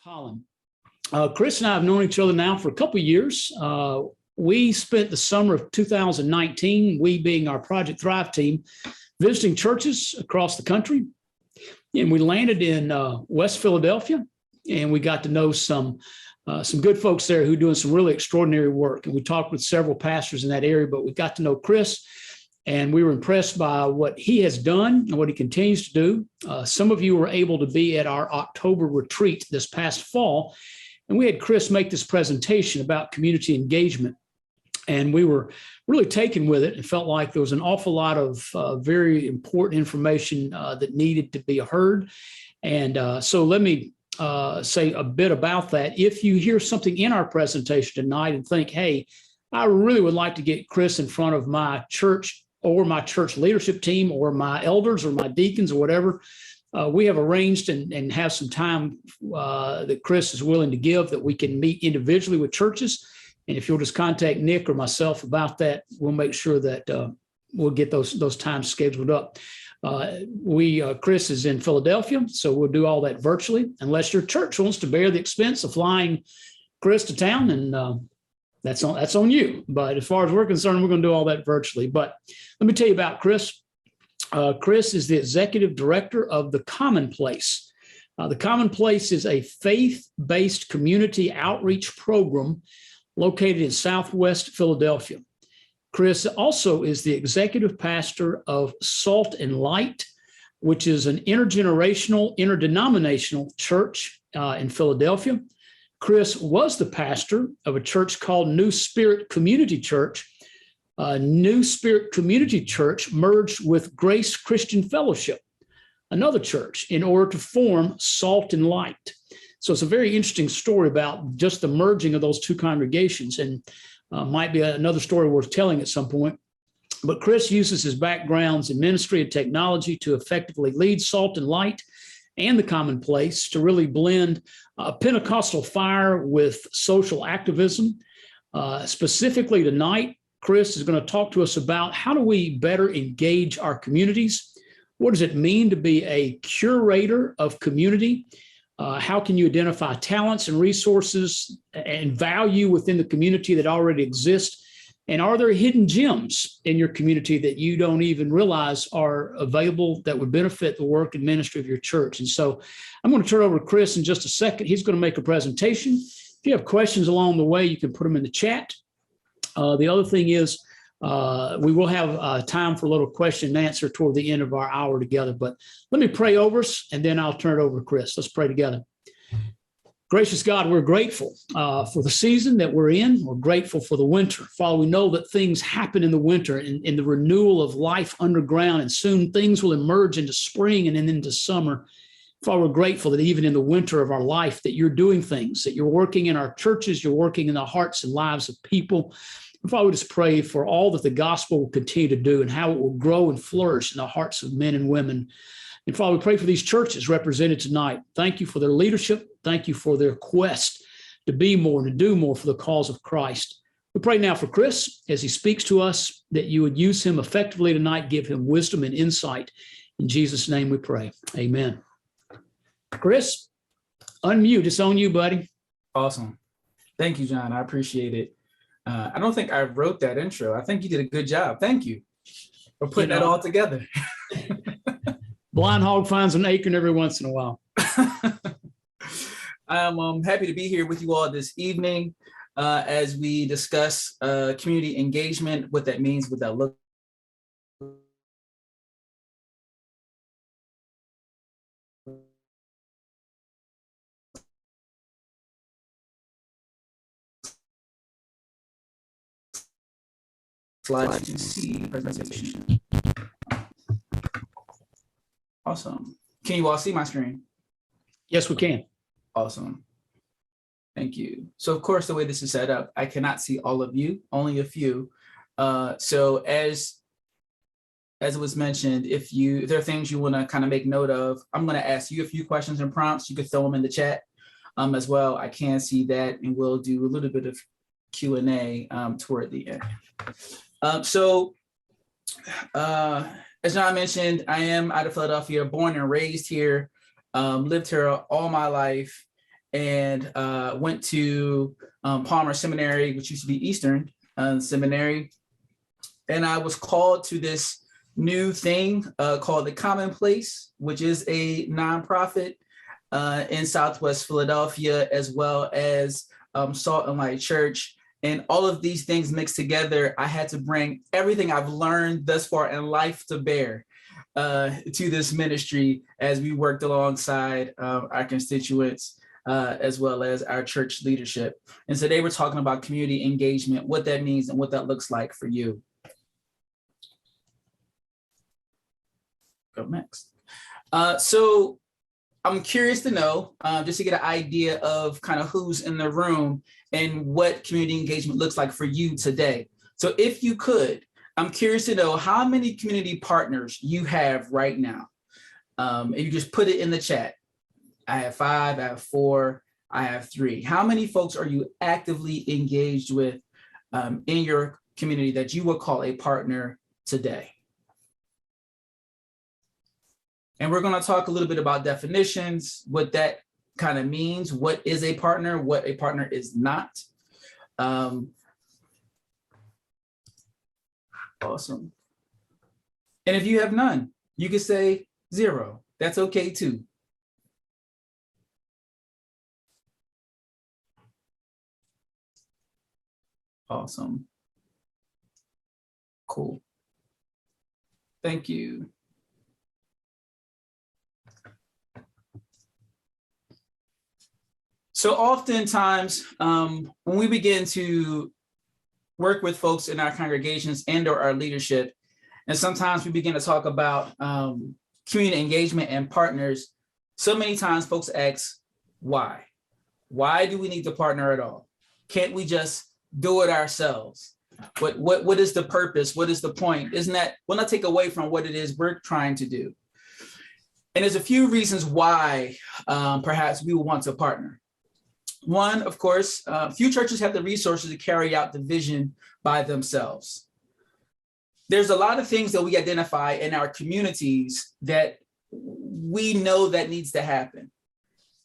Holland. Chris and I have known each other now for a couple of years. We spent the summer of 2019, we being our Project Thrive team, visiting churches across the country. And we landed in West Philadelphia, and we got to know some good folks there who are doing some really extraordinary work. And we talked with several pastors in that area, but we got to know Chris, and we were impressed by what he has done and what he continues to do. Some of you were able to be at our October retreat this past fall, and we had Chris make this presentation about community engagement. And we were really taken with it and felt like there was an awful lot of very important information that needed to be heard. And so let me say a bit about that. If you hear something in our presentation tonight and think, hey, I really would like to get Chris in front of my church or my church leadership team or my elders or my deacons or whatever, we have arranged and have some time that Chris is willing to give that we can meet individually with churches. And if you'll just contact Nick or myself about that, we'll make sure that we'll get those times scheduled up. Chris is in Philadelphia, so we'll do all that virtually, unless your church wants to bear the expense of flying Chris to town, and that's on you. But as far as we're concerned, we're going to do all that virtually. But let me tell you about Chris. Chris is the executive director of The Commonplace. The Commonplace is a faith-based community outreach program located in Southwest Philadelphia. Chris also is the executive pastor of Salt and Light, which is an intergenerational, interdenominational church in Philadelphia. Chris was the pastor of a church called New Spirit Community Church. New Spirit Community Church merged with Grace Christian Fellowship, another church, in order to form Salt and Light. So it's a very interesting story about just the merging of those two congregations, and might be another story worth telling at some point. But Chris uses his backgrounds in ministry and technology to effectively lead Salt and Light and The Commonplace to really blend Pentecostal fire with social activism. Specifically tonight, Chris is going to talk to us about how do we better engage our communities? What does it mean to be a curator of community? How can you identify talents and resources and value within the community that already exists? And are there hidden gems in your community that you don't even realize are available that would benefit the work and ministry of your church? And so I'm going to turn over to Chris in just a second. He's going to make a presentation. If you have questions along the way, you can put them in the chat. The other thing is we will have time for a little question and answer toward the end of our hour together. But let me pray over us, and then I'll turn it over to Chris. Let's pray together. Gracious God, we're grateful for the season that we're in. We're grateful for the winter. Father, we know that things happen in the winter, in the renewal of life underground, and soon things will emerge into spring and then into summer. Father, we're grateful that even in the winter of our life that you're doing things, that you're working in our churches, you're working in the hearts and lives of people. And Father, we just pray for all that the gospel will continue to do and how it will grow and flourish in the hearts of men and women. And Father, we pray for these churches represented tonight. Thank you for their leadership. Thank you for their quest to be more and to do more for the cause of Christ. We pray now for Chris as he speaks to us, that you would use him effectively tonight, give him wisdom and insight. In Jesus' name we pray. Amen. Chris, unmute. It's on you, buddy. Awesome. Thank you, John. I appreciate it. I don't think I wrote that intro. I think you did a good job. Thank you for putting that all together. Blind hog finds an acorn every once in a while. I'm happy to be here with you all this evening as we discuss community engagement, what that means, what that looks like. You can see presentation. Awesome. Can you all see my screen? Yes, we can. Awesome. Thank you. So of course, the way this is set up, I cannot see all of you, only a few. So as it was mentioned, if there are things you want to kind of make note of, I'm going to ask you a few questions and prompts. You could throw them in the chat as well. I can see that, and we'll do a little bit of Q&A toward the end. As John mentioned, I am out of Philadelphia, born and raised here, lived here all my life. and went to Palmer Seminary, which used to be Eastern Seminary. And I was called to this new thing called The Commonplace, which is a nonprofit in Southwest Philadelphia, as well as Salt and Light Church. And all of these things mixed together, I had to bring everything I've learned thus far in life to bear to this ministry as we worked alongside our constituents, as well as our church leadership. And so they were talking about community engagement, what that means and what that looks like for you. Go next. So I'm curious to know, just to get an idea of kind of who's in the room and what community engagement looks like for you today. So if you could, I'm curious to know how many community partners you have right now. And you just put it in the chat. I have 5, I have 4, I have 3. How many folks are you actively engaged with in your community that you would call a partner today? And we're going to talk a little bit about definitions, what that kind of means, what is a partner, what a partner is not. Awesome. And if you have none, you can say 0. That's okay too. Awesome. Cool. Thank you. So oftentimes, when we begin to work with folks in our congregations and or our leadership, and sometimes we begin to talk about community engagement and partners, so many times folks ask, why? Why do we need to partner at all? Can't we just do it ourselves? What is the purpose? What is the point? Isn't that, will not take away from what it is we're trying to do. And there's a few reasons why perhaps we will want to partner. One, of course, few churches have the resources to carry out the vision by themselves. There's a lot of things that we identify in our communities that we know that needs to happen,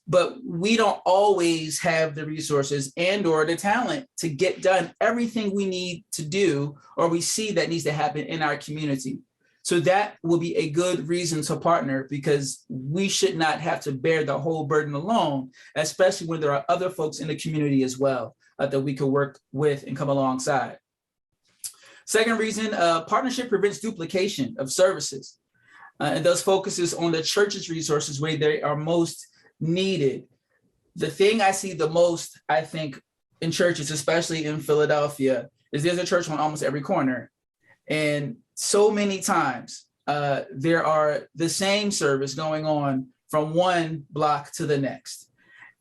but we don't always have the resources and or the talent to get done everything we need to do or we see that needs to happen in our community. So that will be a good reason to partner, because we should not have to bear the whole burden alone, especially when there are other folks in the community as well that we could work with and come alongside. Second reason, partnership prevents duplication of services and thus focuses on the church's resources where they are most needed. The thing I see the most, I think, in churches, especially in Philadelphia, is there's a church on almost every corner. And so many times there are the same service going on from one block to the next.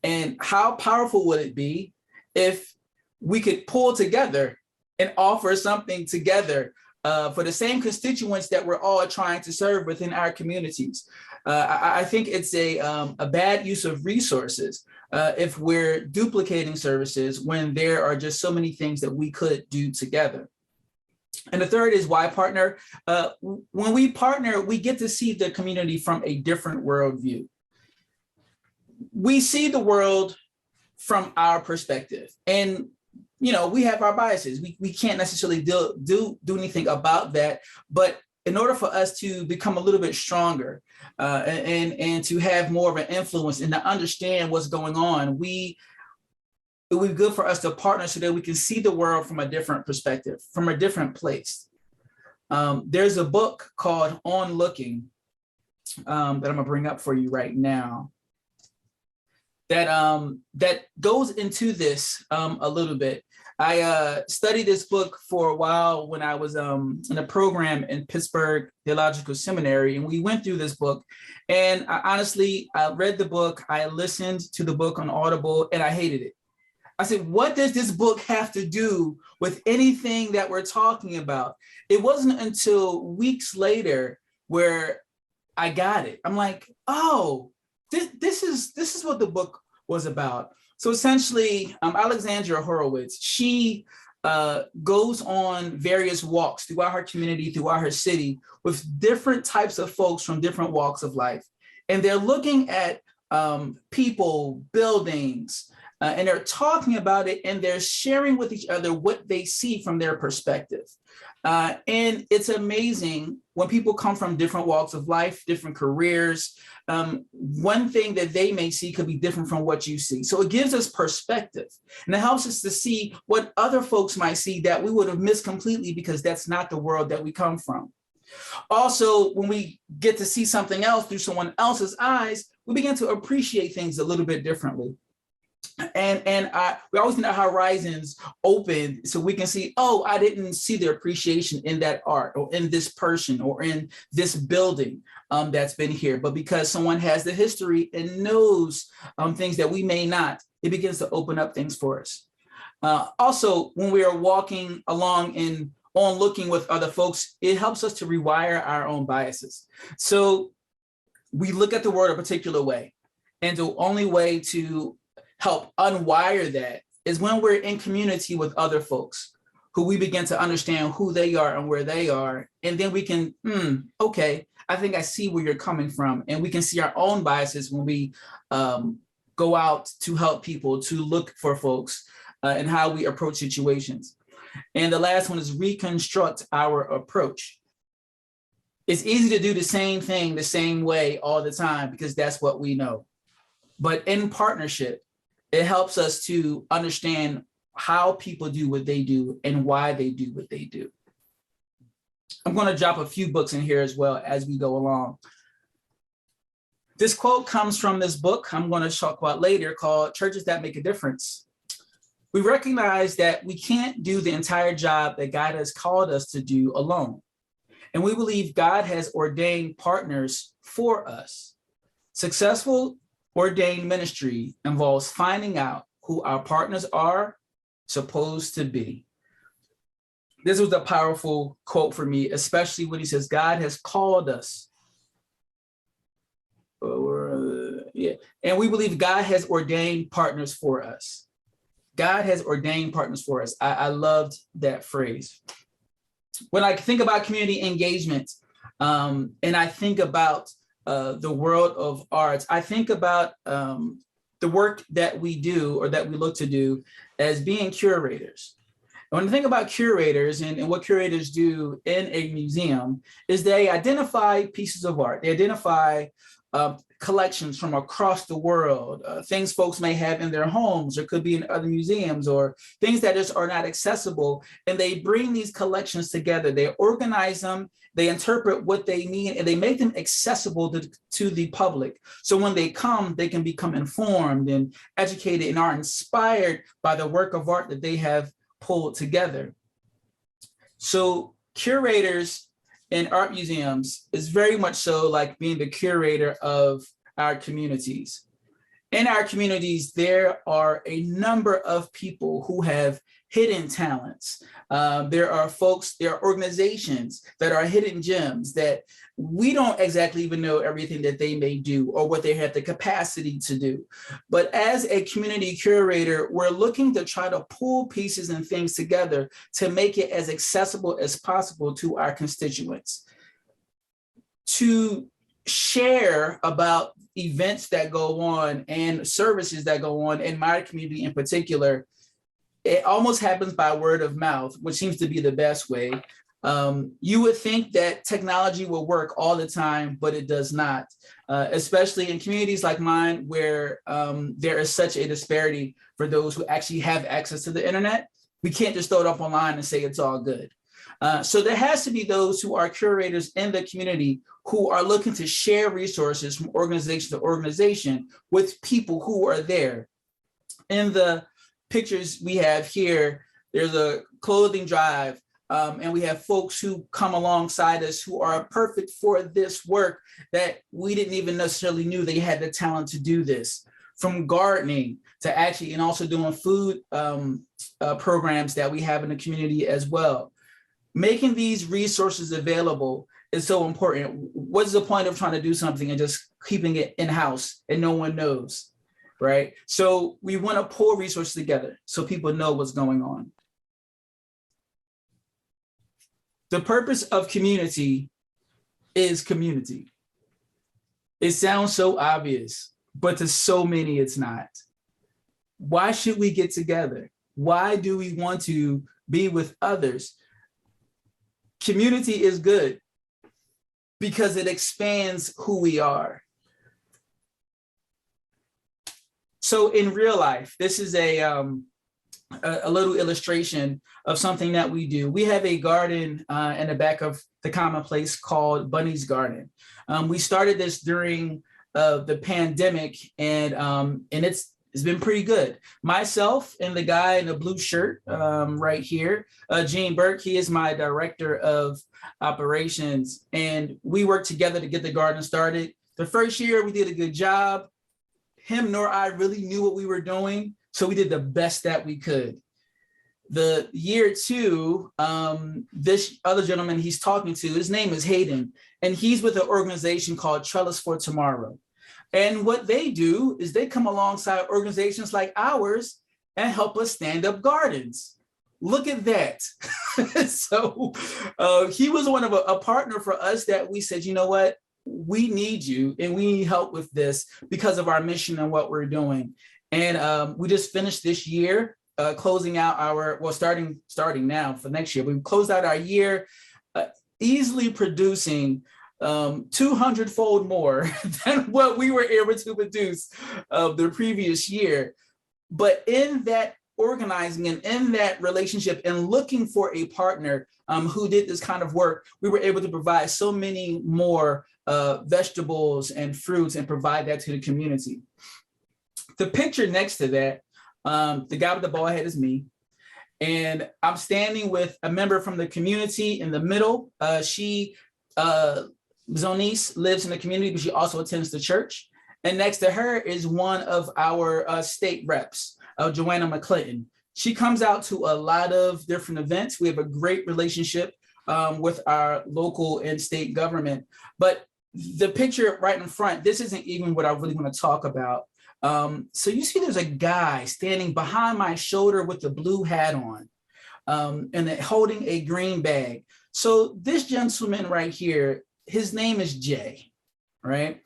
And how powerful would it be if we could pull together and offer something together for the same constituents that we're all trying to serve within our communities? I think it's a bad use of resources if we're duplicating services when there are just so many things that we could do together. And the third is why partner. When we partner, we get to see the community from a different worldview. We see the world from our perspective, and we have our biases. We can't necessarily do anything about that. But in order for us to become a little bit stronger and to have more of an influence and to understand what's going on, it would be good for us to partner so that we can see the world from a different perspective, from a different place. There's a book called On Looking that I'm gonna bring up for you right now that goes into this a little bit. I studied this book for a while when I was in a program in Pittsburgh Theological Seminary, and we went through this book. And I read the book, I listened to the book on Audible, and I hated it. I said, what does this book have to do with anything that we're talking about? It wasn't until weeks later where I got it. I'm like, oh, this is what the book was about. So essentially, Alexandra Horowitz, she goes on various walks throughout her community, throughout her city, with different types of folks from different walks of life. And they're looking at people, buildings, and they're talking about it and they're sharing with each other what they see from their perspective. And it's amazing when people come from different walks of life, different careers. One thing that they may see could be different from what you see. So it gives us perspective, and it helps us to see what other folks might see that we would have missed completely because that's not the world that we come from. Also, when we get to see something else through someone else's eyes, we begin to appreciate things a little bit differently. And we always need our horizons open so we can see, oh, I didn't see the appreciation in that art or in this person or in this building that's been here. But because someone has the history and knows things that we may not, it begins to open up things for us. Also, when we are walking along and on looking with other folks, it helps us to rewire our own biases. So we look at the world a particular way, and the only way to help unwire that is when we're in community with other folks who we begin to understand who they are and where they are. And then we can, okay, I think I see where you're coming from. And we can see our own biases when we go out to help people, to look for folks and how we approach situations. And the last one is reconstruct our approach. It's easy to do the same thing the same way all the time because that's what we know. But in partnership, it helps us to understand how people do what they do and why they do what they do. I'm going to drop a few books in here as well as we go along. This quote comes from this book I'm going to talk about later called Churches That Make a Difference. We recognize that we can't do the entire job that God has called us to do alone. And we believe God has ordained partners for us. Successful ordained ministry involves finding out who our partners are supposed to be. This was a powerful quote for me, especially when he says, God has called us. And we believe God has ordained partners for us. God has ordained partners for us. I loved that phrase. When I think about community engagement, and I think about the world of arts, I think about the work that we do or that we look to do as being curators. And when I think about curators and what curators do in a museum is they identify pieces of art. They identify collections from across the world, things folks may have in their homes or could be in other museums or things that just are not accessible. And they bring these collections together. They organize them. They interpret what they mean and they make them accessible to the public. So when they come, they can become informed and educated and are inspired by the work of art that they have pulled together. So curators in art museums is very much so like being the curator of our communities. In our communities, there are a number of people who have hidden talents. There are folks, there are organizations that are hidden gems that we don't exactly even know everything that they may do or what they have the capacity to do. But as a community curator, we're looking to try to pull pieces and things together to make it as accessible as possible to our constituents. To share about events that go on and services that go on in my community in particular, it almost happens by word of mouth, which seems to be the best way. You would think that technology will work all the time, but it does not, especially in communities like mine where there is such a disparity for those who actually have access to the internet. We can't just throw it up online and say it's all good. So there has to be those who are curators in the community who are looking to share resources from organization to organization with people who are there. In the pictures we have here, there's a clothing drive, and we have folks who come alongside us who are perfect for this work that we didn't even necessarily knew they had the talent to do this. From gardening to actually, and also doing food programs that we have in the community as well. Making these resources available is so important. What's the point of trying to do something and just keeping it in-house and no one knows, right? So we want to pull resources together so people know what's going on. The purpose of community is community. It sounds so obvious, but to so many, it's not. Why should we get together? Why do we want to be with others? Community is good because it expands who we are. So in real life, this is a little illustration of something that we do. We have a garden in the back of the common place called Bunny's Garden. We started this during the pandemic, and it's been pretty good. Myself and the guy in the blue shirt right here, Gene Burke, he is my director of operations, and we worked together to get the garden started. The first year we did a good job. Him nor I really knew what we were doing, so we did the best that we could. The year two, this other gentleman he's talking to, his name is Hayden, and he's with an organization called Trellis for Tomorrow. And what they do is they come alongside organizations like ours and help us stand up gardens. Look at that. So he was one of a partner for us that we said, you know what? We need you and we need help with this because of our mission and what we're doing. And we just finished this year closing out our, well, starting now for next year. We closed out our year easily producing 200-fold more than what we were able to produce the previous year. But in that organizing and in that relationship and looking for a partner who did this kind of work, we were able to provide so many more vegetables and fruits and provide that to the community. The picture next to that, the guy with the bald head is me. And I'm standing with a member from the community in the middle. She, DNice, lives in the community, but she also attends the church. And next to her is one of our state reps, Joanna McClinton. She comes out to a lot of different events. We have a great relationship with our local and state government. But the picture right in front, this isn't even what I really want to talk about. So you see there's a guy standing behind my shoulder with the blue hat on and holding a green bag. So this gentleman right here, his name is Jay, right?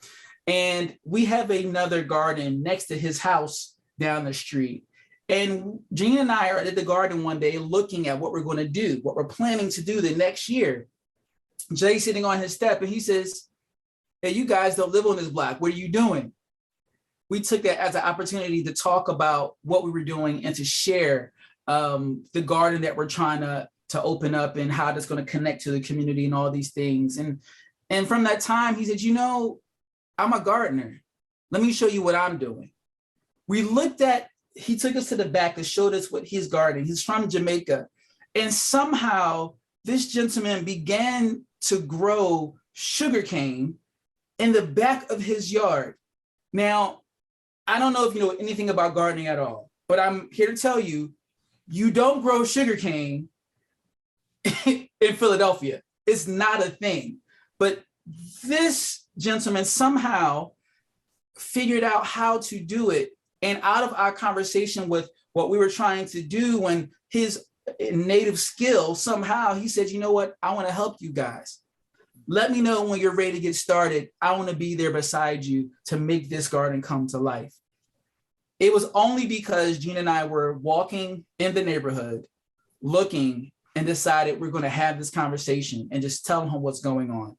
And we have another garden next to his house down the street. And Gene and I are at the garden one day looking at what we're going to do, what we're planning to do the next year. Jay's sitting on his step and he says, hey, you guys don't live on this block. What are you doing? We took that as an opportunity to talk about what we were doing and to share the garden that we're trying to open up and how that's going to connect to the community and all these things. And from that time, he said, you know, I'm a gardener. Let me show you what I'm doing. We looked at, he took us to the back and showed us what his garden, he's from Jamaica. And somehow this gentleman began to grow sugarcane in the back of his yard. Now, I don't know if you know anything about gardening at all, but I'm here to tell you, you don't grow sugarcane in Philadelphia. It's not a thing. But this gentleman somehow figured out how to do it. And out of our conversation with what we were trying to do, when his native skill, somehow he said, you know what, I want to help you guys. Let me know when you're ready to get started. I want to be there beside you to make this garden come to life. It was only because Gene and I were walking in the neighborhood, looking, and decided we're going to have this conversation and just tell him what's going on.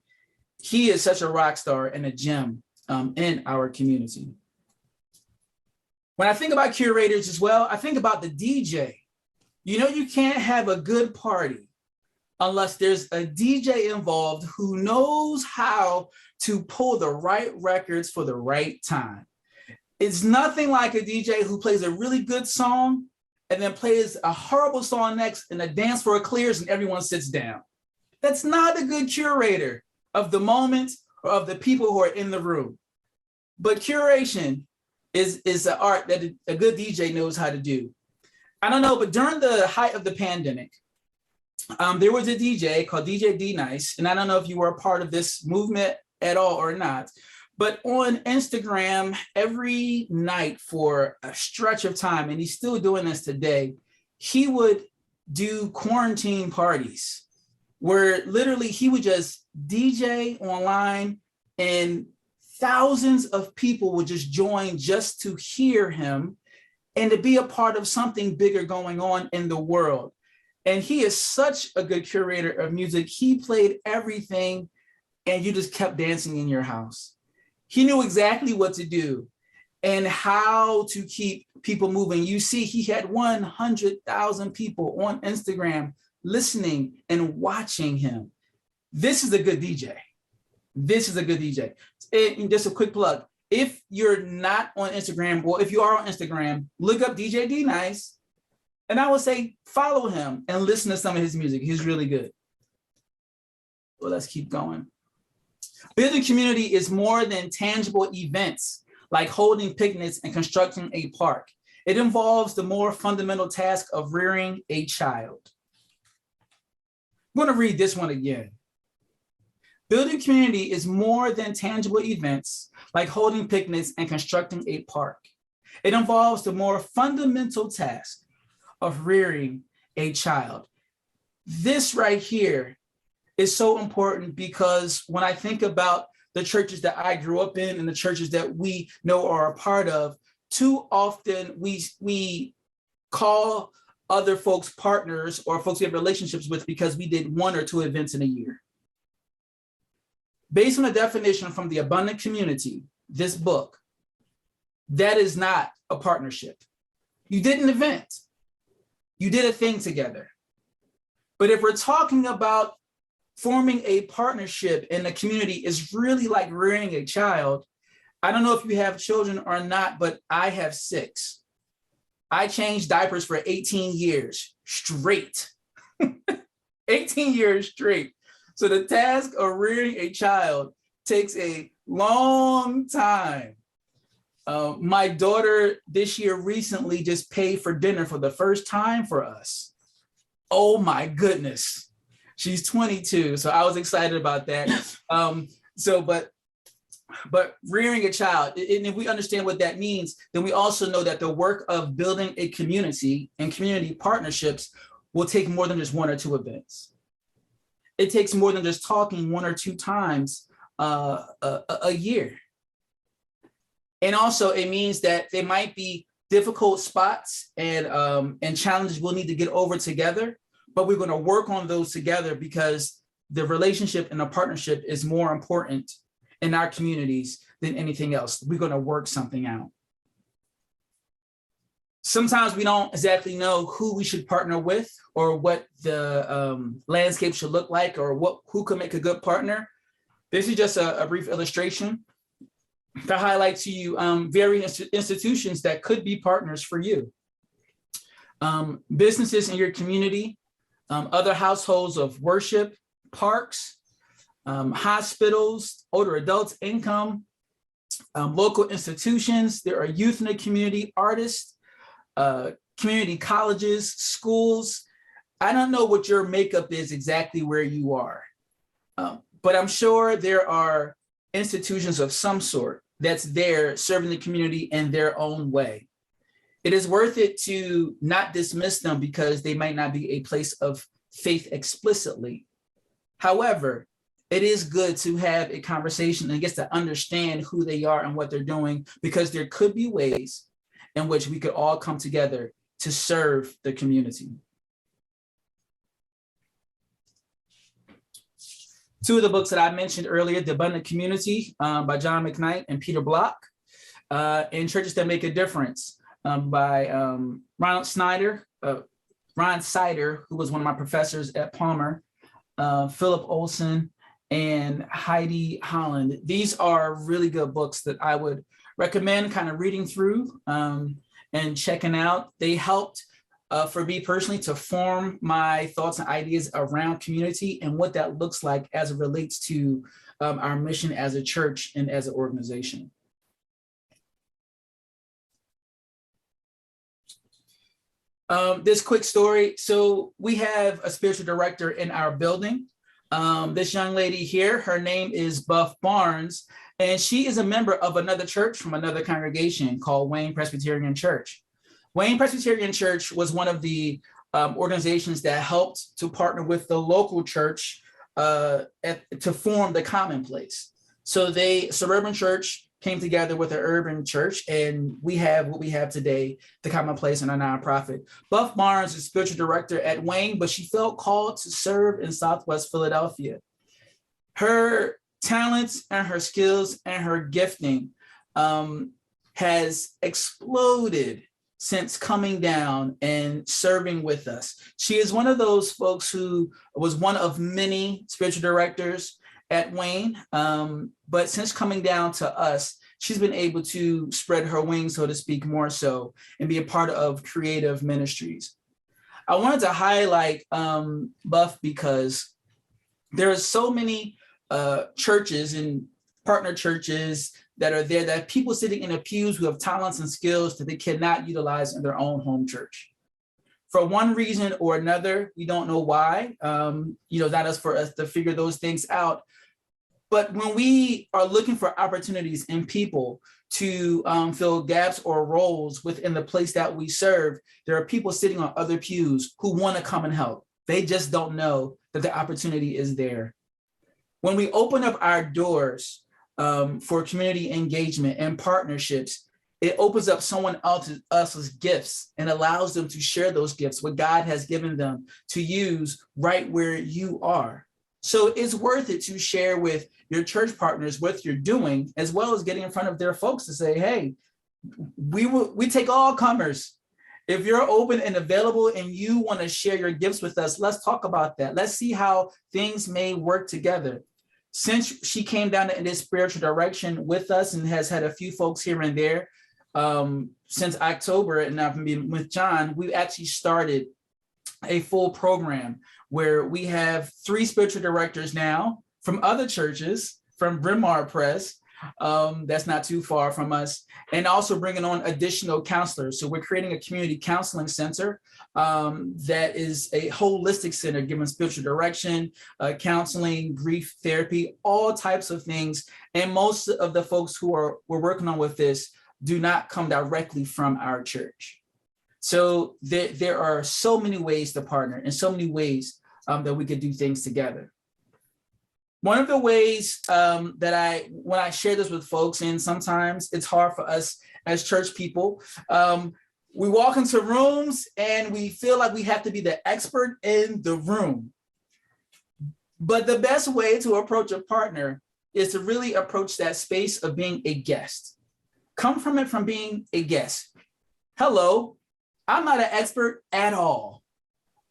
He is such a rock star and a gem in our community. When I think about curators as well, I think about the DJ. You know, you can't have a good party unless there's a DJ involved who knows how to pull the right records for the right time. It's nothing like a DJ who plays a really good song and then plays a horrible song next and the dance floor clears and everyone sits down. That's not a good curator of the moment or of the people who are in the room. But curation is an art that a good DJ knows how to do. I don't know, but during the height of the pandemic, there was a DJ called DJ DNice, and I don't know if you were a part of this movement at all or not, but on Instagram, every night for a stretch of time, and he's still doing this today, he would do quarantine parties where literally he would just DJ online and thousands of people would just join just to hear him and to be a part of something bigger going on in the world. And he is such a good curator of music. He played everything and you just kept dancing in your house. He knew exactly what to do and how to keep people moving. You see, he had 100,000 people on Instagram listening and watching him. This is a good DJ. This is a good DJ. And just a quick plug. If you're not on Instagram, or if you are on Instagram, look up DJ DNice. And I would say follow him and listen to some of his music. He's really good. Well, let's keep going. Building community is more than tangible events like holding picnics and constructing a park. It involves the more fundamental task of rearing a child. I'm going to read this one again. Building community is more than tangible events like holding picnics and constructing a park. It involves the more fundamental task of rearing a child. This right here is so important because when I think about the churches that I grew up in and the churches that we know are a part of, too often we call other folks partners or folks we have relationships with because we did 1 or 2 events in a year. Based on the definition from the Abundant Community, this book, that is not a partnership. You did an event. You did a thing together. But if we're talking about forming a partnership in the community is really like rearing a child. I don't know if you have children or not, but I have 6. I changed diapers for 18 years straight. 18 years straight. So the task of rearing a child takes a long time. My daughter this year recently just paid for dinner for the first time for us. Oh my goodness. She's 22, so I was excited about that. But rearing a child, and if we understand what that means, then we also know that the work of building a community and community partnerships will take more than just 1 or 2 events. It takes more than just talking 1 or 2 times a year. And also it means that there might be difficult spots and challenges we'll need to get over together, but we're going to work on those together because the relationship and the partnership is more important in our communities than anything else. We're going to work something out. Sometimes we don't exactly know who we should partner with or what the landscape should look like or who could make a good partner. This is just a brief illustration to highlight to you various institutions that could be partners for you. Businesses in your community, other households of worship, parks, hospitals, older adults, income, local institutions. There are youth in the community, artists, community colleges, schools. I don't know what your makeup is exactly where you are, but I'm sure there are institutions of some sort that's there serving the community in their own way. It is worth it to not dismiss them because they might not be a place of faith explicitly. However, it is good to have a conversation and get to understand who they are and what they're doing, because there could be ways in which we could all come together to serve the community. 2 of the books that I mentioned earlier, The Abundant Community by John McKnight and Peter Block, and Churches That Make a Difference by Ron Sider, who was one of my professors at Palmer, Philip Olson, and Heidi Holland. These are really good books that I would recommend kind of reading through and checking out. They helped for me personally to form my thoughts and ideas around community and what that looks like as it relates to our mission as a church and as an organization. This quick story. So we have a spiritual director in our building. This young lady here, her name is Buff Barnes, and she is a member of another church from another congregation called Wayne Presbyterian Church. Wayne Presbyterian Church was one of the organizations that helped to partner with the local church to form the Commonplace. So suburban church came together with an urban church, and we have what we have today, the Commonplace, and our nonprofit. Buff Barnes is spiritual director at Wayne, but she felt called to serve in Southwest Philadelphia. Her talents and her skills and her gifting has exploded since coming down and serving with us. She is one of those folks who was one of many spiritual directors at Wayne, but since coming down to us, she's been able to spread her wings, so to speak, more so, and be a part of creative ministries. I wanted to highlight Buff because there are so many churches and partner churches that are there, that people sitting in the pews who have talents and skills that they cannot utilize in their own home church. For one reason or another, we don't know why, that is for us to figure those things out. But when we are looking for opportunities in people to fill gaps or roles within the place that we serve, there are people sitting on other pews who want to come and help. They just don't know that the opportunity is there. When we open up our doors for community engagement and partnerships, it opens up someone else's gifts and allows them to share those gifts, what God has given them, to use right where you are. So it's worth it to share with your church partners what you're doing, as well as getting in front of their folks to say, hey, we take all comers. If you're open and available and you want to share your gifts with us, let's talk about that. Let's see how things may work together. Since she came down in this spiritual direction with us and has had a few folks here and there since October, and I've been with John, we actually started a full program where we have 3 spiritual directors now from other churches, from Bryn Mawr Press, that's not too far from us, and also bringing on additional counselors. So we're creating a community counseling center that is a holistic center, giving spiritual direction, counseling, grief therapy, all types of things. And most of the folks who we're working on with this do not come directly from our church. So there are so many ways to partner and so many ways that we could do things together. One of the ways that when I share this with folks, and sometimes it's hard for us as church people, we walk into rooms and we feel like we have to be the expert in the room. But the best way to approach a partner is to really approach that space of being a guest. Come from it from being a guest. Hello, I'm not an expert at all.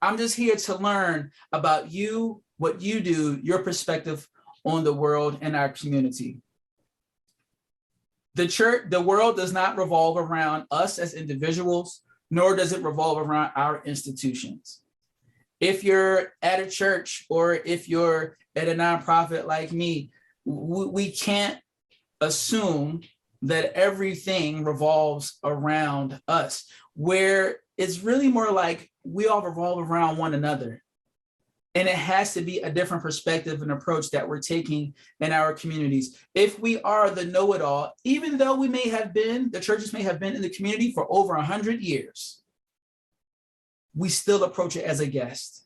I'm just here to learn about you, what you do, your perspective on the world and our community. The world does not revolve around us as individuals, nor does it revolve around our institutions. If you're at a church or if you're at a nonprofit like me, we can't assume that everything revolves around us, where it's really more like we all revolve around one another. And it has to be a different perspective and approach that we're taking in our communities. If we are the know-it-all, even though the churches may have been in the community for over 100 years, we still approach it as a guest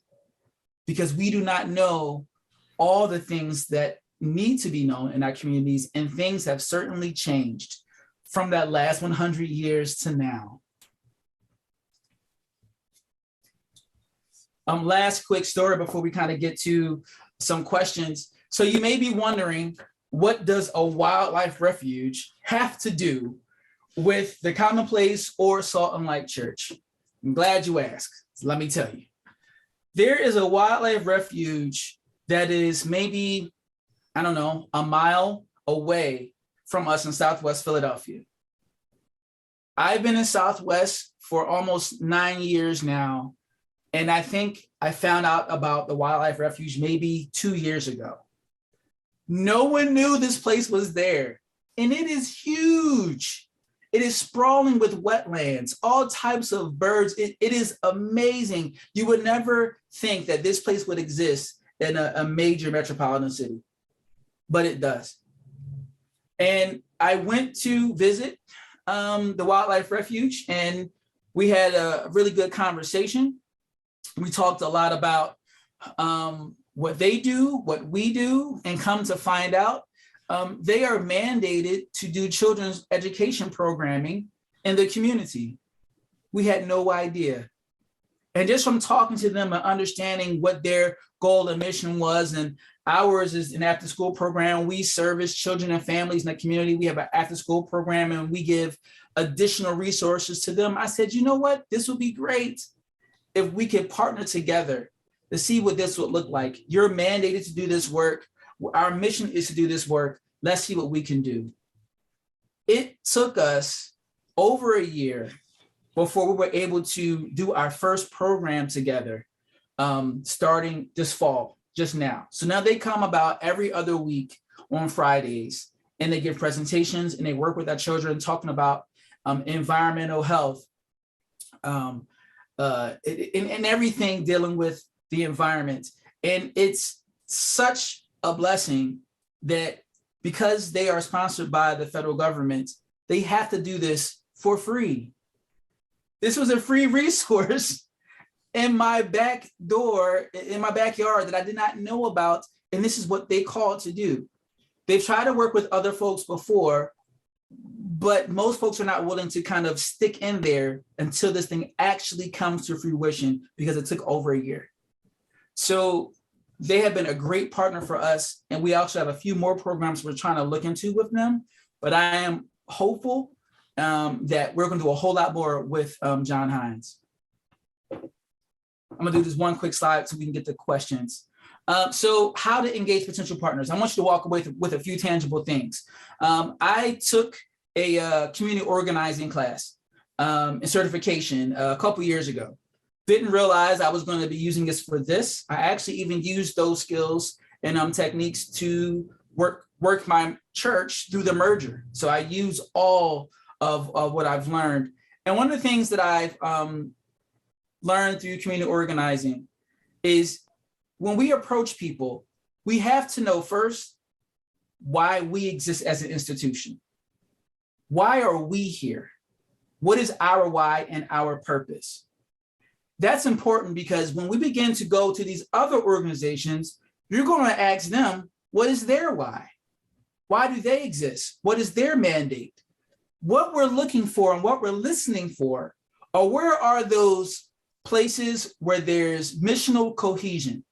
because we do not know all the things that need to be known in our communities, and things have certainly changed from that last 100 years to now. Last quick story before we kind of get to some questions. So you may be wondering, what does a wildlife refuge have to do with the Commonplace or Salt and Light Church? I'm glad you asked. Let me tell you. There is a wildlife refuge that is maybe, a mile away from us in Southwest Philadelphia. I've been in Southwest for almost 9 years now, and I think I found out about the Wildlife Refuge maybe 2 years ago. No one knew this place was there, and it is huge. It is sprawling with wetlands, all types of birds. It is amazing. You would never think that this place would exist in a major metropolitan city, but it does. And I went to visit the Wildlife Refuge, and we had a really good conversation. We talked a lot about what they do, what we do, and come to find out, they are mandated to do children's education programming in the community. We had no idea. And just from talking to them and understanding what their goal and mission was, and ours is an after-school program. We service children and families in the community. We have an after-school program and we give additional resources to them. I said, you know what? This would be great if we could partner together to see what this would look like. You're mandated to do this work. Our mission is to do this work. Let's see what we can do. It took us over a year before we were able to do our first program together, starting this fall, just now. So now they come about every other week on Fridays, and they give presentations and they work with our children talking about environmental health, and everything dealing with the environment. And it's such a blessing that because they are sponsored by the federal government, they have to do this for free. This was a free resource in my back door, in my backyard, that I did not know about. And this is what they called to do. They've tried to work with other folks before, but most folks are not willing to kind of stick in there until this thing actually comes to fruition, because it took over a year. So they have been a great partner for us. And we also have a few more programs we're trying to look into with them. But I am hopeful that we're going to do a whole lot more with John Hines. I'm going to do this one quick slide so we can get to questions. So how to engage potential partners. I want you to walk away with a few tangible things. I took a community organizing class and certification a couple years ago. Didn't realize I was going to be using this for this. I actually even used those skills and techniques to work my church through the merger. So I use all of what I've learned. And one of the things that I've learned through community organizing is when we approach people, we have to know first why we exist as an institution. Why are we here? What is our why and our purpose? That's important, because when we begin to go to these other organizations, you're going to ask them, what is their why? Why do they exist? What is their mandate? What we're looking for and what we're listening for, or where are those places where there's missional cohesion?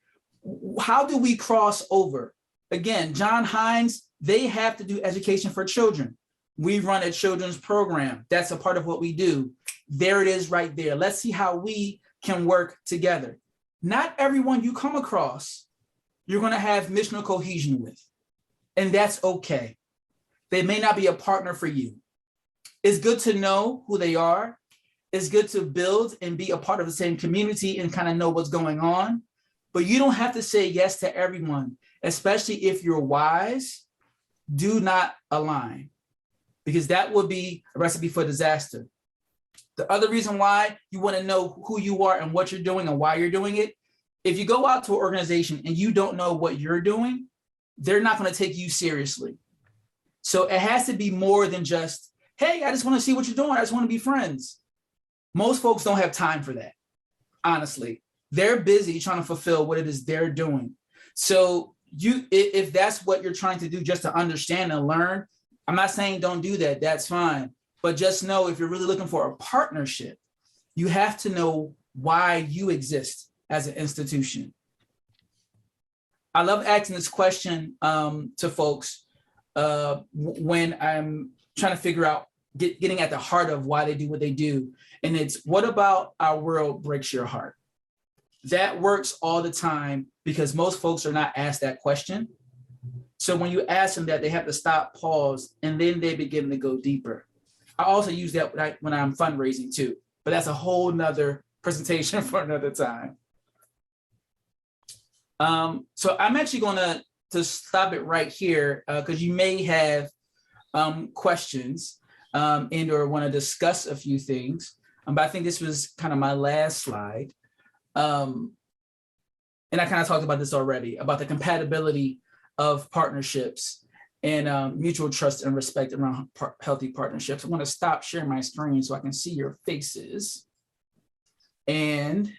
How do we cross over? Again, John Hines, they have to do education for children. We run a children's program. That's a part of what we do. There it is right there. Let's see how we can work together. Not everyone you come across, you're going to have missional cohesion with, and that's okay. They may not be a partner for you. It's good to know who they are. It's good to build and be a part of the same community and kind of know what's going on. But you don't have to say yes to everyone, especially if your whys do not align, because that would be a recipe for disaster. The other reason why you want to know who you are and what you're doing and why you're doing it, if you go out to an organization and you don't know what you're doing, they're not going to take you seriously. So it has to be more than just, hey, I just want to see what you're doing. I just want to be friends. Most folks don't have time for that, honestly. They're busy trying to fulfill what it is they're doing. So if that's what you're trying to do, just to understand and learn, I'm not saying don't do that. That's fine. But just know, if you're really looking for a partnership, you have to know why you exist as an institution. I love asking this question to folks when I'm trying to figure out, getting at the heart of why they do what they do. And it's, what about our world breaks your heart? That works all the time, because most folks are not asked that question. So when you ask them that, they have to stop, pause, and then they begin to go deeper. I also use that when I'm fundraising too, but that's a whole nother presentation for another time. So I'm actually going to stop it right here, because you may have questions and or want to discuss a few things. But I think this was kind of my last slide. And I kind of talked about this already, about the compatibility of partnerships and mutual trust and respect around healthy partnerships. I want to stop sharing my screen so I can see your faces. And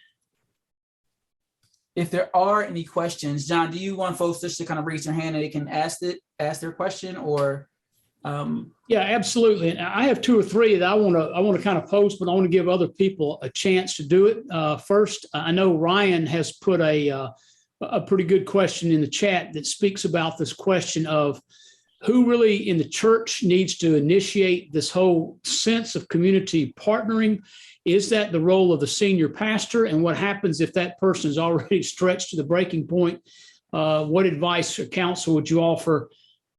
if there are any questions, John, do you want folks just to kind of raise their hand and they can ask their question, or? Yeah, absolutely. And I have two or three that I want to kind of post, but I want to give other people a chance to do it. First, I know Ryan has put a pretty good question in the chat that speaks about this question of who really in the church needs to initiate this whole sense of community partnering. Is that the role of the senior pastor? And what happens if that person is already stretched to the breaking point? What advice or counsel would you offer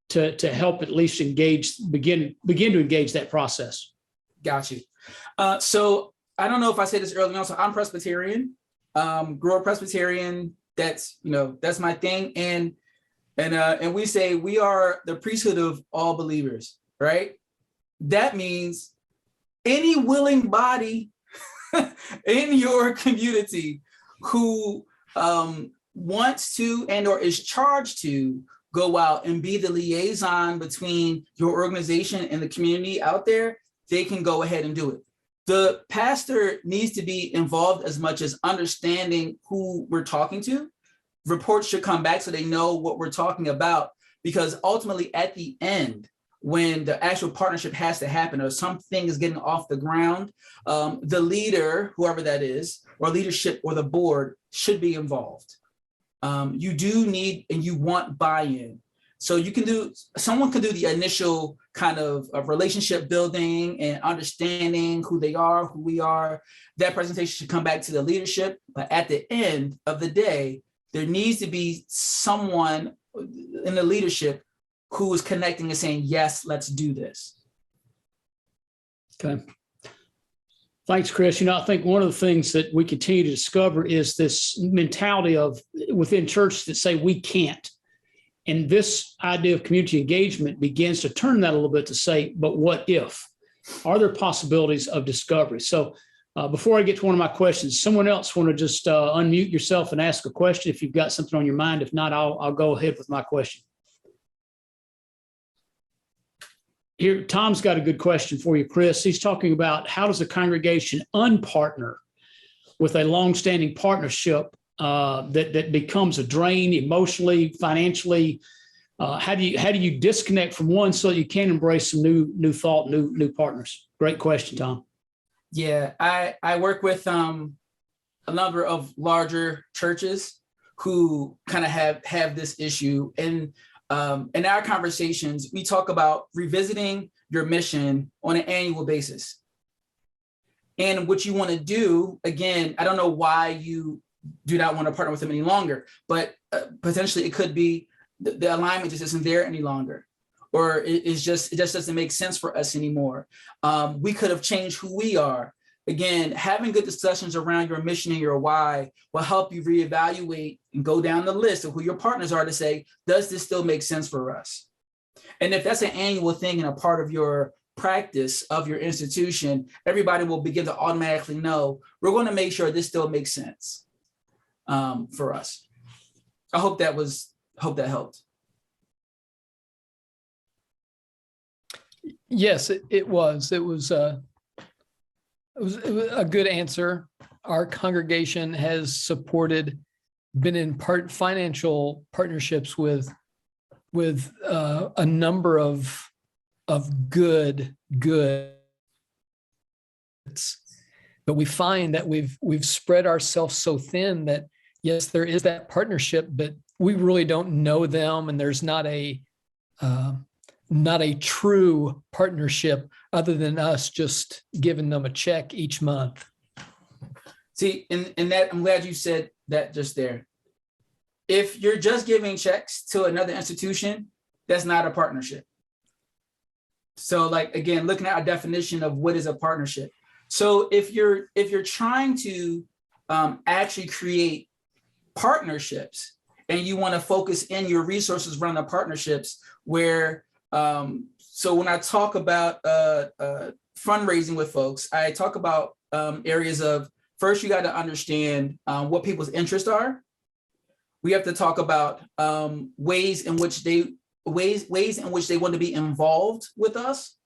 to help at least begin to engage that process? Got you. So I don't know if I said this earlier on. So I'm Presbyterian, grew up Presbyterian. That's my thing. And we say we are the priesthood of all believers, right? That means any willing body in your community who wants to and or is charged to go out and be the liaison between your organization and the community out there, they can go ahead and do it. The pastor needs to be involved as much as understanding who we're talking to. Reports should come back so they know what we're talking about, because ultimately at the end, when the actual partnership has to happen or something is getting off the ground, the leader, whoever that is, or leadership or the board should be involved. You do need and you want buy-in. So someone can do the initial kind of relationship building and understanding who they are, who we are. That presentation should come back to the leadership. But at the end of the day, there needs to be someone in the leadership who is connecting and saying, yes, let's do this. Okay. Thanks, Chris. I think one of the things that we continue to discover is this mentality of within churches that say we can't. And this idea of community engagement begins to turn that a little bit to say, but what if? Are there possibilities of discovery? So before I get to one of my questions, someone else want to just unmute yourself and ask a question if you've got something on your mind. If not, I'll go ahead with my question. Here, Tom's got a good question for you, Chris. He's talking about how does a congregation unpartner with a longstanding partnership that becomes a drain emotionally, financially? How do you disconnect from one so you can embrace some new thought, new partners? Great question, Tom. Yeah, I work with a number of larger churches who kind of have this issue. And in our conversations, we talk about revisiting your mission on an annual basis. And what you want to do, again, I don't know why you do not want to partner with them any longer, but potentially it could be the alignment just isn't there any longer, or it just doesn't make sense for us anymore. We could have changed who we are. Again, having good discussions around your mission and your why will help you reevaluate and go down the list of who your partners are to say, does this still make sense for us? And if that's an annual thing and a part of your practice of your institution, everybody will begin to automatically know, we're going to make sure this still makes sense for us. I hope that helped. Yes, it was. It was a good answer. Our congregation has been in financial partnerships with a number of good, but we find that we've spread ourselves so thin that yes, there is that partnership, but we really don't know them, and there's not a true partnership other than us just giving them a check each month. See, and that I'm glad you said that just there. If you're just giving checks to another institution, that's not a partnership. So like, again, looking at a definition of what is a partnership. So if you're trying to actually create partnerships and you want to focus in your resources around the partnerships where, so when I talk about fundraising with folks, I talk about areas of, first, you got to understand what people's interests are. We have to talk about ways in which they want to be involved with us,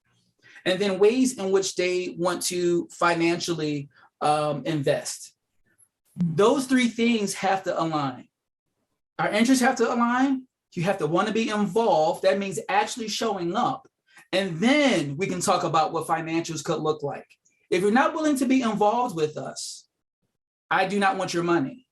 and then ways in which they want to financially invest. Those three things have to align. Our interests have to align. You have to want to be involved. That means actually showing up. And then we can talk about what financials could look like. If you're not willing to be involved with us, I do not want your money.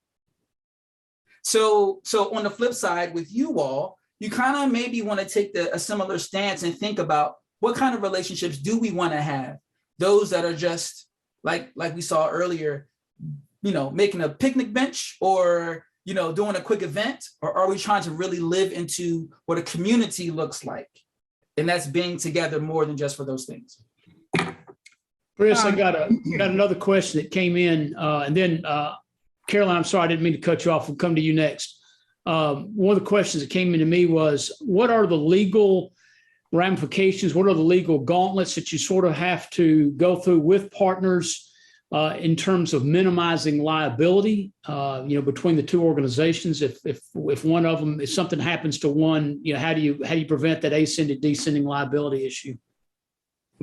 So on the flip side with you all, you kind of maybe want to take a similar stance and think about what kind of relationships do we want to have? Those that are just like we saw earlier, making a picnic bench or, doing a quick event, or are we trying to really live into what a community looks like? And that's being together more than just for those things. Chris, I got another question that came in, and then Caroline, I'm sorry, I didn't mean to cut you off. We'll come to you next. One of the questions that came into me was, what are the legal ramifications? What are the legal gauntlets that you sort of have to go through with partners in terms of minimizing liability, between the two organizations? If one of them, if something happens to one, how do you prevent that ascending, descending liability issue?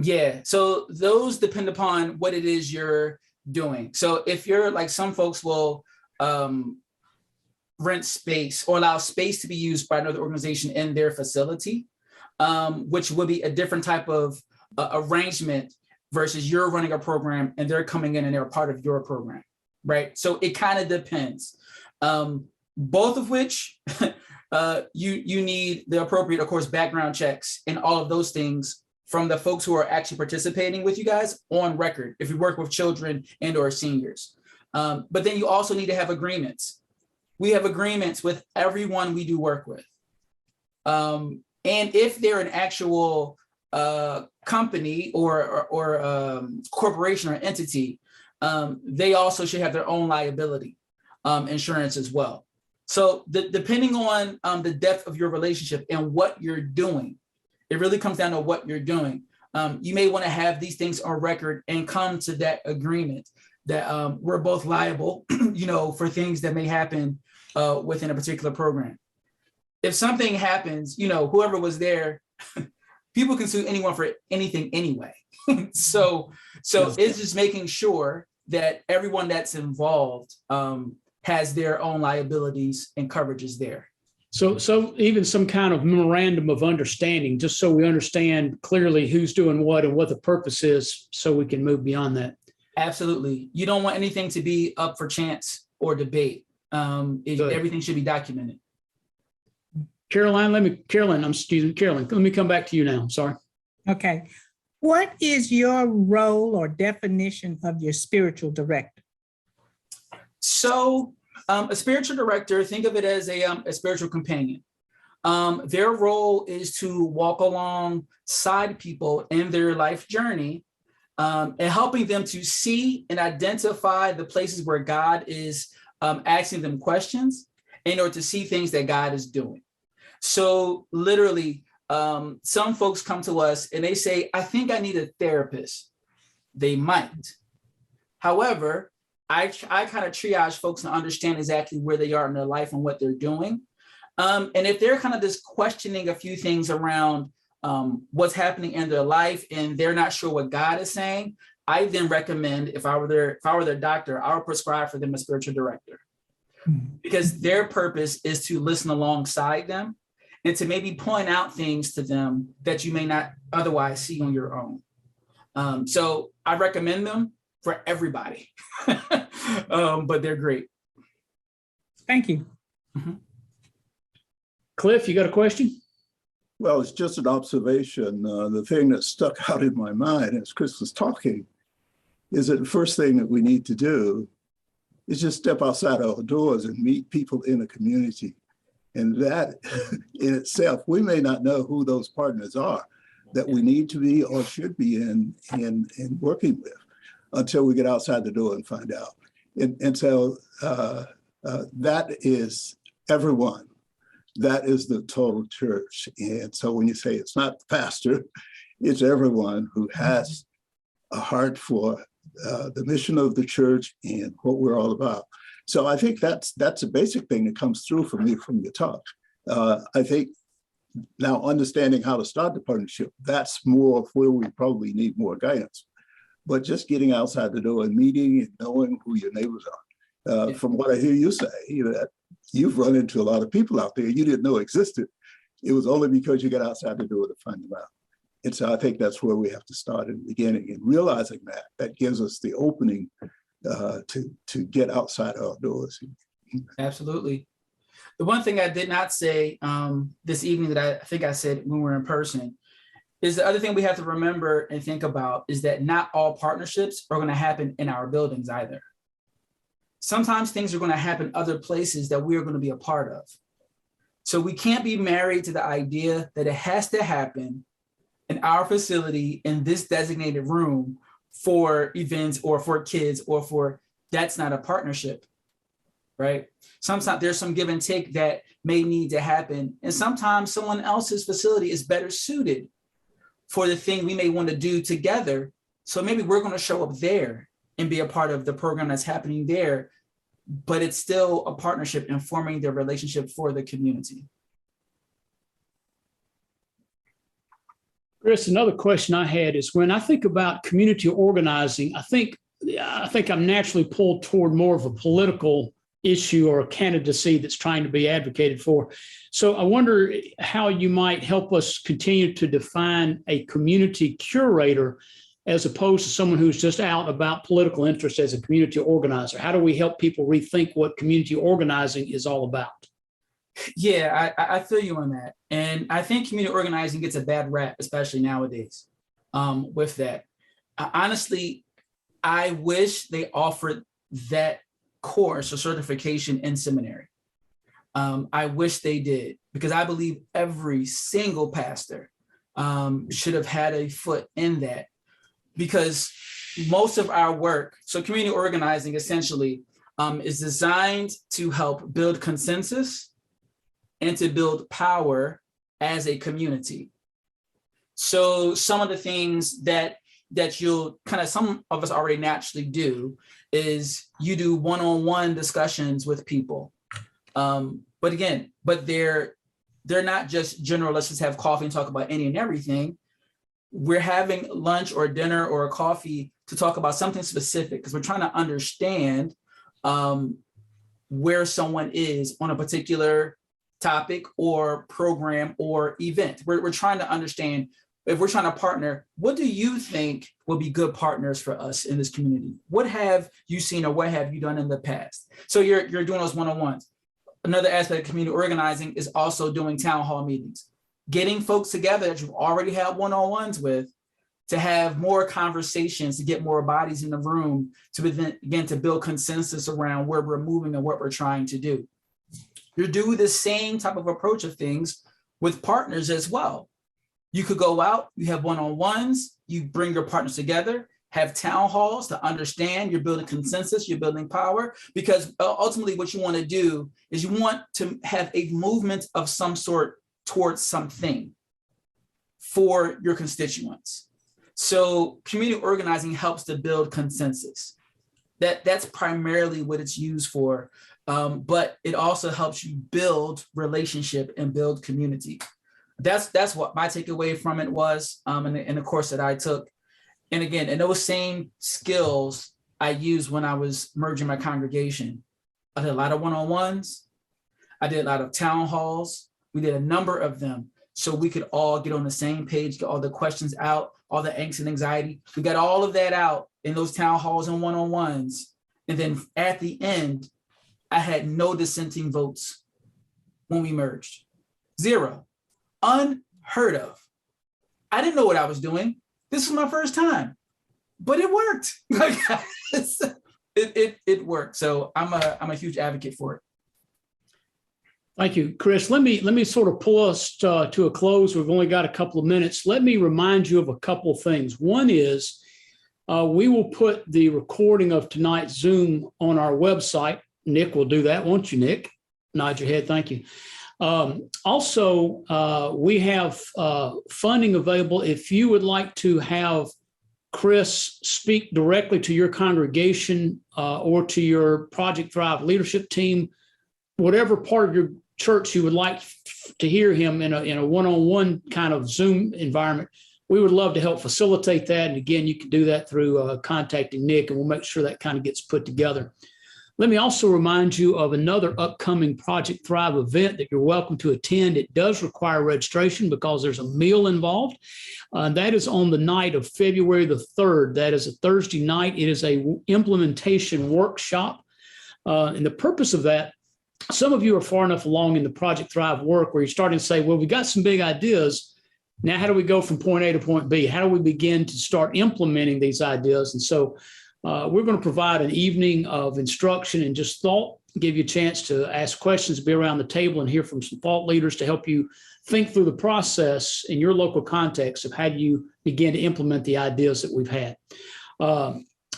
Yeah, so those depend upon what it is you're doing. So if you're like, some folks will rent space or allow space to be used by another organization in their facility, which would be a different type of arrangement versus you're running a program and they're coming in and they're a part of your program, right? So it kind of depends. Both of which you need the appropriate, of course, background checks and all of those things from the folks who are actually participating with you guys on record, if you work with children and or seniors. But then you also need to have agreements. We have agreements with everyone we do work with. And if they're an actual company or corporation or entity, they also should have their own liability insurance as well. So depending on the depth of your relationship and what you're doing, it really comes down to what you're doing. You may want to have these things on record and come to that agreement that we're both liable, for things that may happen within a particular program. If something happens, whoever was there, people can sue anyone for anything anyway. So it's just making sure that everyone that's involved has their own liabilities and coverages there. So even some kind of memorandum of understanding, just so we understand clearly who's doing what and what the purpose is, so we can move beyond that. Absolutely. You don't want anything to be up for chance or debate. Everything should be documented. Caroline, let me come back to you now. I'm sorry. Okay. What is your role or definition of your spiritual director? So a spiritual director, think of it as a spiritual companion. Their role is to walk alongside people in their life journey and helping them to see and identify the places where God is asking them questions in order to see things that God is doing. So literally, some folks come to us and they say, I think I need a therapist. They might. However, I kind of triage folks and understand exactly where they are in their life and what they're doing. And if they're kind of just questioning a few things around what's happening in their life and they're not sure what God is saying, I then recommend, if I were their doctor, I would prescribe for them a spiritual director, because their purpose is to listen alongside them and to maybe point out things to them that you may not otherwise see on your own. So I recommend them for everybody, but they're great. Thank you. Mm-hmm. Cliff, you got a question? Well, it's just an observation. The thing that stuck out in my mind as Chris was talking is that the first thing that we need to do is just step outside our doors and meet people in a community. And that in itself, we may not know who those partners are that we need to be or should be in working with until we get outside the door and find out. And so that is everyone. That is the total church. And so when you say it's not the pastor, it's everyone who has a heart for the mission of the church and what we're all about. So I think that's a basic thing that comes through for me from your talk. I think now understanding how to start the partnership, that's more of where we probably need more guidance. But just getting outside the door and meeting and knowing who your neighbors are From what I hear you say, that you've run into a lot of people out there you didn't know existed. It was only because you got outside the door to find them out. And so I think that's where we have to start in the beginning, and realizing that gives us the opening to get outside our doors. Absolutely. The one thing I did not say this evening that I think I said when we were in person is the other thing we have to remember and think about is that not all partnerships are going to happen in our buildings either. Sometimes things are going to happen other places that we are going to be a part of. So we can't be married to the idea that it has to happen in our facility in this designated room for events or for kids that's not a partnership, right? Sometimes there's some give and take that may need to happen. And sometimes someone else's facility is better suited for the thing we may want to do together. So maybe we're going to show up there and be a part of the program that's happening there, but it's still a partnership in forming their relationship for the community. Chris, another question I had is when I think about community organizing, I think I'm naturally pulled toward more of a political issue or a candidacy that's trying to be advocated for. So I wonder how you might help us continue to define a community curator as opposed to someone who's just out about political interest as a community organizer. How do we help people rethink what community organizing is all about? Yeah, I feel you on that. And I think community organizing gets a bad rap, especially nowadays with that. Honestly, I wish they offered that course or certification in seminary. I wish they did, because I believe every single pastor should have had a foot in that, because most of our work, so community organizing essentially is designed to help build consensus and to build power as a community. So some of the things that you'll some of us already naturally do is you do one-on-one discussions with people. But they're not just general, let's just have coffee and talk about any and everything. We're having lunch or dinner or a coffee to talk about something specific, because we're trying to understand where someone is on a particular topic or program or event. We're trying to understand, if we're trying to partner, what do you think will be good partners for us in this community? What have you seen or what have you done in the past? So you're doing those one-on-ones. Another aspect of community organizing is also doing town hall meetings, getting folks together that you've already had one-on-ones with to have more conversations, to get more bodies in the room, to begin to build consensus around where we're moving and what we're trying to do. You do the same type of approach of things with partners as well. You could go out, you have one-on-ones, you bring your partners together, have town halls to understand, you're building consensus, you're building power, because ultimately what you want to do is you want to have a movement of some sort towards something for your constituents. So community organizing helps to build consensus. That's primarily what it's used for, but it also helps you build relationship and build community. That's what my takeaway from it was in the course that I took. And again, and those same skills I used when I was merging my congregation. I did a lot of one-on-ones. I did a lot of town halls. We did a number of them so we could all get on the same page, get all the questions out, all the angst and anxiety. We got all of that out in those town halls and one-on-ones. And then at the end, I had no dissenting votes when we merged. 0. Unheard of. I didn't know what I was doing. This was my first time, but it worked. It worked. So I'm a huge advocate for it. Thank you, Chris. Let me sort of pull us to a close. We've only got a couple of minutes. Let me remind you of a couple of things. One is we will put the recording of tonight's Zoom on our website. Nick will do that, won't you, Nick? Nod your head. Thank you. Also, we have funding available. If you would like to have Chris speak directly to your congregation or to your Project Thrive leadership team, whatever part of your church you would like to hear him in a one-on-one kind of Zoom environment, we would love to help facilitate that. And again, you can do that through contacting Nick, and we'll make sure that kind of gets put together. Let me also remind you of another upcoming Project Thrive event that you're welcome to attend. It does require registration because there's a meal involved. That is on the night of February the 3rd. That is a Thursday night. It is a implementation workshop. And the purpose of that, some of you are far enough along in the Project Thrive work where you're starting to say, well, we got some big ideas. Now, how do we go from point A to point B? How do we begin to start implementing these ideas? And so we're going to provide an evening of instruction and just thought, give you a chance to ask questions, be around the table and hear from some thought leaders to help you think through the process in your local context of how do you begin to implement the ideas that we've had.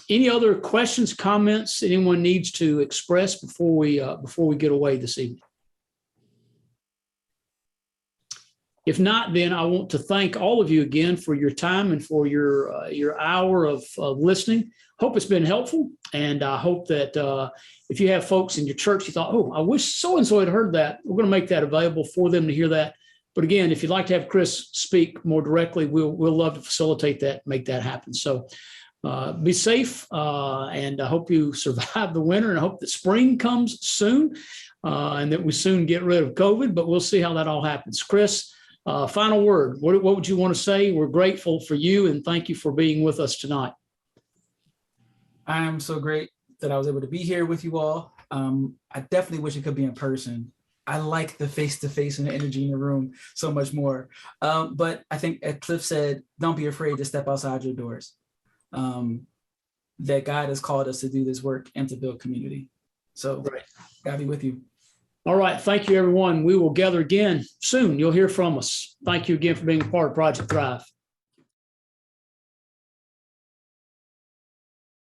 Any other questions, comments anyone needs to express before we get away this evening? If not, then I want to thank all of you again for your time and for your hour of listening. Hope it's been helpful, and I hope that if you have folks in your church you thought, oh, I wish so-and-so had heard that, we're going to make that available for them to hear that. But again, if you'd like to have Chris speak more directly, we'll love to facilitate that, make that happen. So be safe, and I hope you survive the winter, and I hope that spring comes soon and that we soon get rid of COVID, but we'll see how that all happens. Chris, final word. What would you want to say? We're grateful for you, and thank you for being with us tonight. I am so great that I was able to be here with you all. I definitely wish it could be in person. I like the face-to-face and the energy in the room so much more. But I think, as Cliff said, don't be afraid to step outside your doors. That God has called us to do this work and to build community. So God be with you. All right. Thank you, everyone. We will gather again soon. You'll hear from us. Thank you again for being a part of Project Thrive.